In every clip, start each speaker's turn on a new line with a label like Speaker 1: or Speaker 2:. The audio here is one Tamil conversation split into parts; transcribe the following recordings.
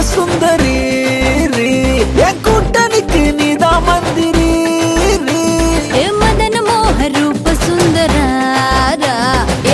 Speaker 1: சுந்தரி என் கூட்டணிக்கு நீதான் மந்திரி
Speaker 2: மதன மோக ரூப சுந்தராரா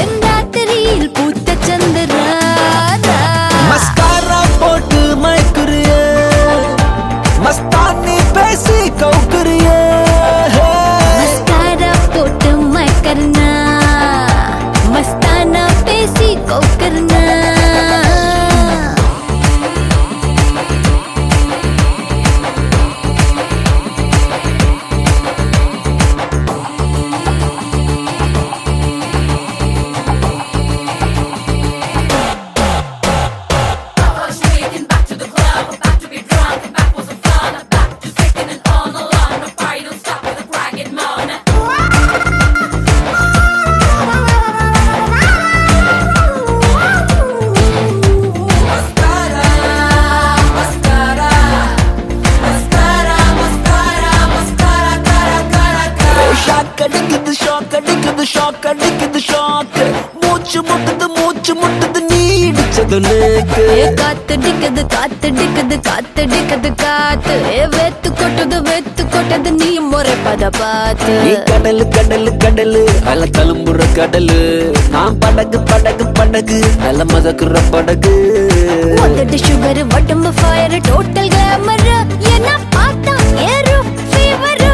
Speaker 2: என் ராத்திரியில் பூத்த சந்திராரா
Speaker 1: மஸ்காரா போட்டு மயக்குறிய மஸ்தானி பேசி கவுக்குறிய
Speaker 2: மஸ்காரா போட்டு மயக்கர்னா மஸ்தானா பேசி கவுக்கர்னா
Speaker 1: ஷாக் அடிக்குது ஷாக் மூச்சு முட்டுது நீ இடிச்சது லேக்கு
Speaker 2: காத்தடிக்குது காத்தடிக்குது காத்தடிக்குது காத்து வெத்து கொட்டது நீ முறைப்பத பார்த்து
Speaker 1: நீ கடலு அல தழும்புற கடலு நான் படகு அல மதக்குற படகு
Speaker 2: உதட்டு சுகர் உடம்பு ஃபயர் டோட்டல் கிளாமர் என்ன பார்த்தா ஏறும் ஃபீவர்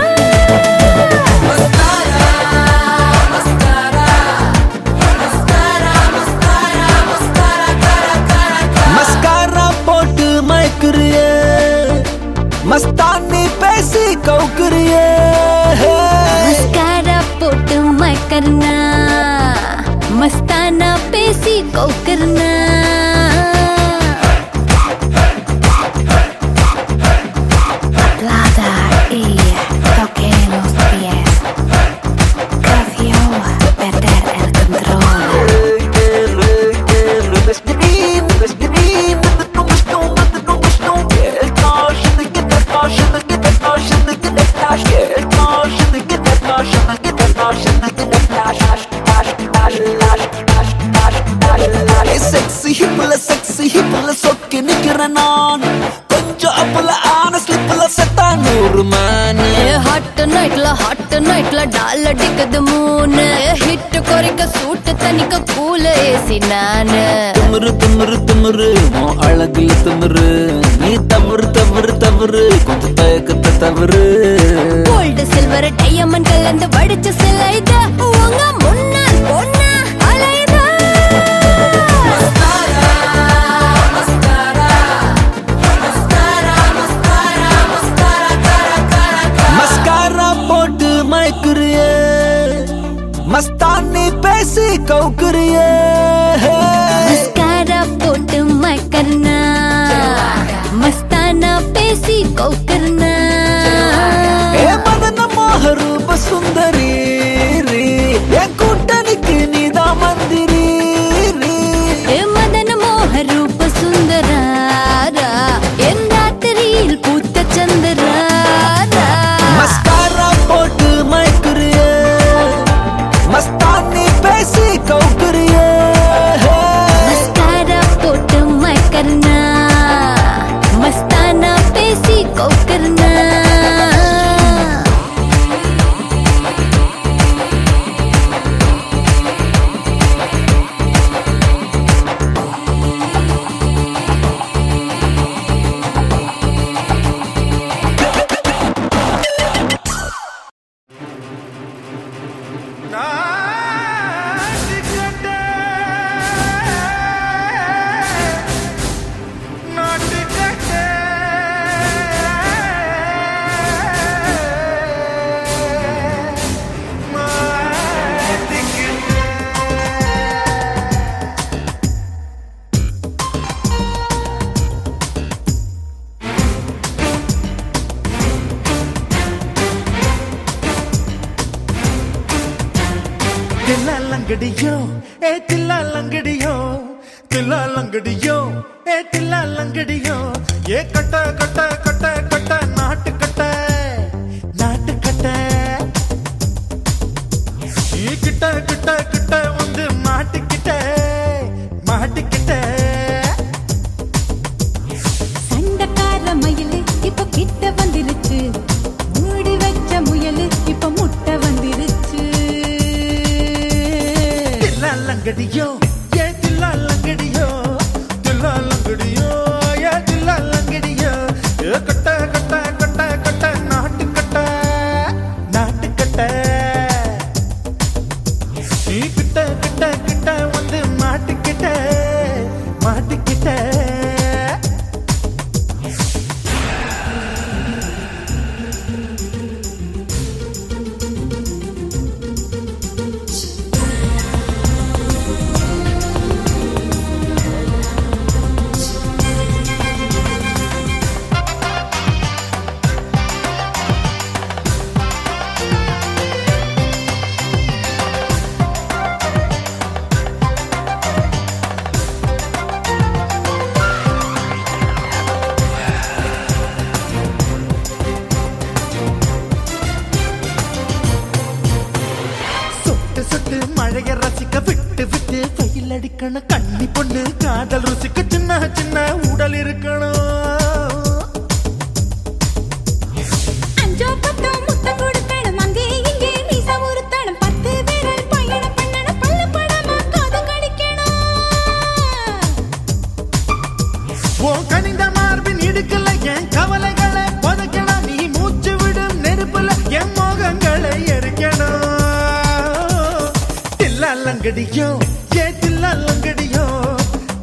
Speaker 1: மஸ்காரா போட்டு மயக்குறிய மஸ்தானி பேசி கவுக்குறிய
Speaker 2: மஸ்காரா போட்டு மயக்கர்னா மஸ்தானா பேசி கவுக்கர்னா
Speaker 1: செக்ஸி ஹிப்ல சொக்கி நிக்கிறேன் நான் கொஞ்சம் அப்பல ஆன ஸ்லிப்ல செத்தா 100 மேன்
Speaker 2: ஹாட் நைட்ல டால் அடிக்குது மூணு ஹிட் குறைக்க சூட்டு தனிக்க கூல ஏசி நானு
Speaker 1: திமிரு உன் அழகுல திமிரு நீ தவறு கொஞ்சம் தயக்கத்தை தவறு
Speaker 2: கோல்டு சில்வர் டைமண்ட் கலந்து வடிச்ச சிலைத உங்க முன்னால் பொண்ணா அலைதா
Speaker 1: மஸ்காரா போட்டு மயக்குறிய மஸ்தானி பேசி கவுக்குறிய
Speaker 2: மஸ்காரா போட்டு மயக்கர்னா மஸ்தானா பேசி கவுக்கர்னா
Speaker 1: மதன மோக ரூப சுந்தரி என் கூட்டணிக்கு நீதான் மந்திரி
Speaker 2: மதன மோக ரூப சுந்தராரா என் ராத்திரியில் பூத்த சந்திராரா
Speaker 1: மஸ்காரா போட்டு மயக்குறிய மஸ்தானி பேசி கவுக்குறிய
Speaker 2: மஸ்காரா போட்டு மயக்கர்னா மஸ்தானா பேசி கவுக்கர்னா
Speaker 3: लंगड़ियो ए तिल्ला लंगड़ियो तिल्ला लंगड़ियो ए तिल्ला लंगड़ियो ये कट कट कट कट नाट कट ये किट किट किट வந்து மாட்டிக்கிட்ட லங்கடியோ ஏ தில்லா லங்கடியோ தில்லா லங்கடியோ ஏ தில்லா லங்கடியோ ஏ கட்ட கட்ட கட்ட கட்ட நாட்டு கட்ட நாட்டு கட்ட நீ கிட்ட கிட்ட கிட்ட வந்து மாட்டிக்கிட்ட மாட்டிக்கிட்ட சொட்டு மழைய ரசிக்க விட்டு விட்டு வெயில் அடிக்கணும் கண்ணி பொண்ணு காதல் ருசிக்க சின்ன சின்ன உடல் இருக்கணும் உன் கனிந்த மார்பின் இடுக்கல என் கவலைகளை புதைக்கணும் நீ மூச்சு விடும் நெருப்புல என் மோகங்களை எரிக்கணும் லங்கடியோ ஏ தில்லா லங்கடியோ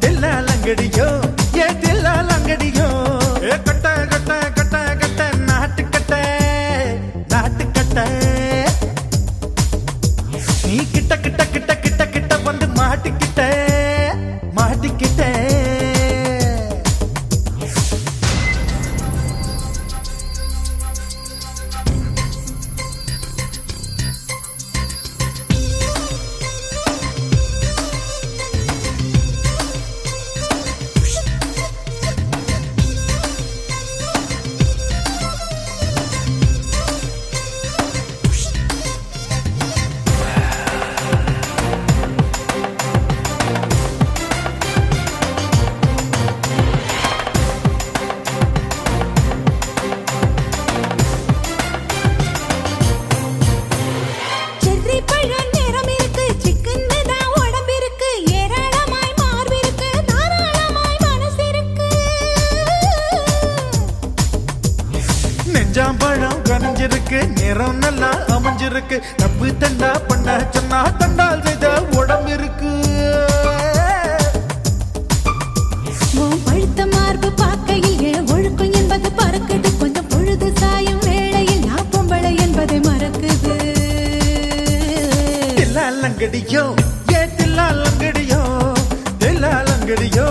Speaker 3: தில்லா லங்கடியோ ஏ தில்லா லங்கடியோ ஏ கட்ட கட்ட கட்ட கட்ட நாட்டு கட்ட நாட்டு கட்ட நீ கிட்ட கிட்ட கிட்ட கிட்ட கிட்ட வந்து மாட்டிக்கிட்ட மாட்டிக்கிட்ட நெஞ்சாம்பழம் கனிஞ்சிருக்கு நிறம் நல்லா அமைஞ்சிருக்கு தப்பு தண்டா பண்ண சொன்னா தண்டால் செய்த உடம்பு இருக்கு
Speaker 2: பழுத்த மார்பு பார்க்கையில் ஒழுக்கம் என்பது பறக்குது கொஞ்சம் பொழுது சாயும் வேளையில் நான் பொம்பளை என்பதை மறக்குது
Speaker 3: தில்லா லங்கடியோ ஏ தில்லா லங்கடியோ தில்லா லங்கடியோ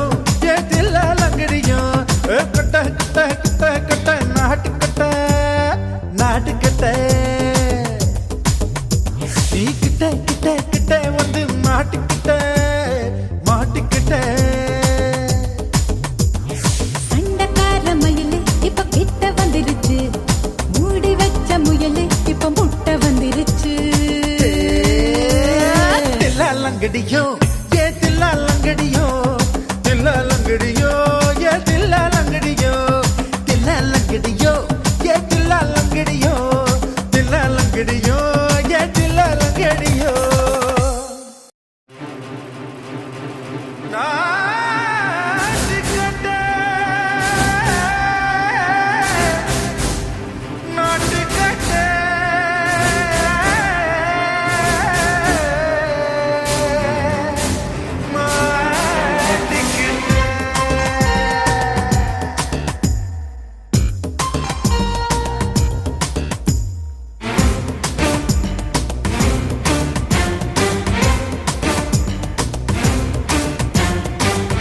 Speaker 3: ஏ தில்லா லங்கடியோ கட்ட கட்ட கட்ட கட்ட நாட்டு கட்ட நாட்டு கட்ட நீ கிட்ட கிட்ட கிட்ட வந்து மாட்டிக்கிட்ட மாட்டிக்கிட்ட
Speaker 2: சண்டக்கார மயிலு இப்ப கிட்ட வந்துருச்சு மூடி வச்ச முயலு இப்ப முட்டை வந்துருச்சு
Speaker 3: தில்லா லங்கடியோ ஏ தில்லா லங்கடியோ தில்லா லங்கடியோ ஏ தில்லா லங்கடியோ தில்லா லங்கடியோ ஏ தில்லா லங்கடியோ தில்லா லங்கடியோ ஏ தில்லா லங்கடியோ நாட்டுக்கட்ட நாட்டுக்கட்ட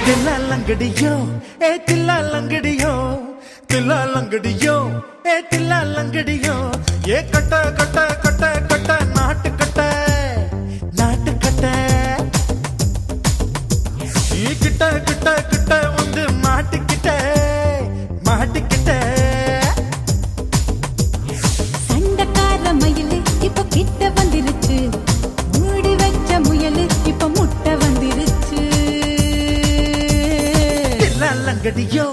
Speaker 3: தில்லா லங்கடியோ ஏ தில்லா லங்கடியோ தில்லா லங்கடியோ ஏ தில்லா லங்கடியோ ஏ கட்ட கட்ட கட்ட கட்ட நாட்டு கட்ட நாட்டு கட்ட நீ கிட்ட கிட்ட கிட்ட வந்து மாட்டிக்கிட்ட மாட்டிக்கிட்ட
Speaker 2: சண்டக்கார மயிலு இப்ப கிட்ட வந்துருச்சு மூடி வச்ச முயலு இப்ப முட்டை வந்துருச்சு
Speaker 3: தில்லா லங்கடியோ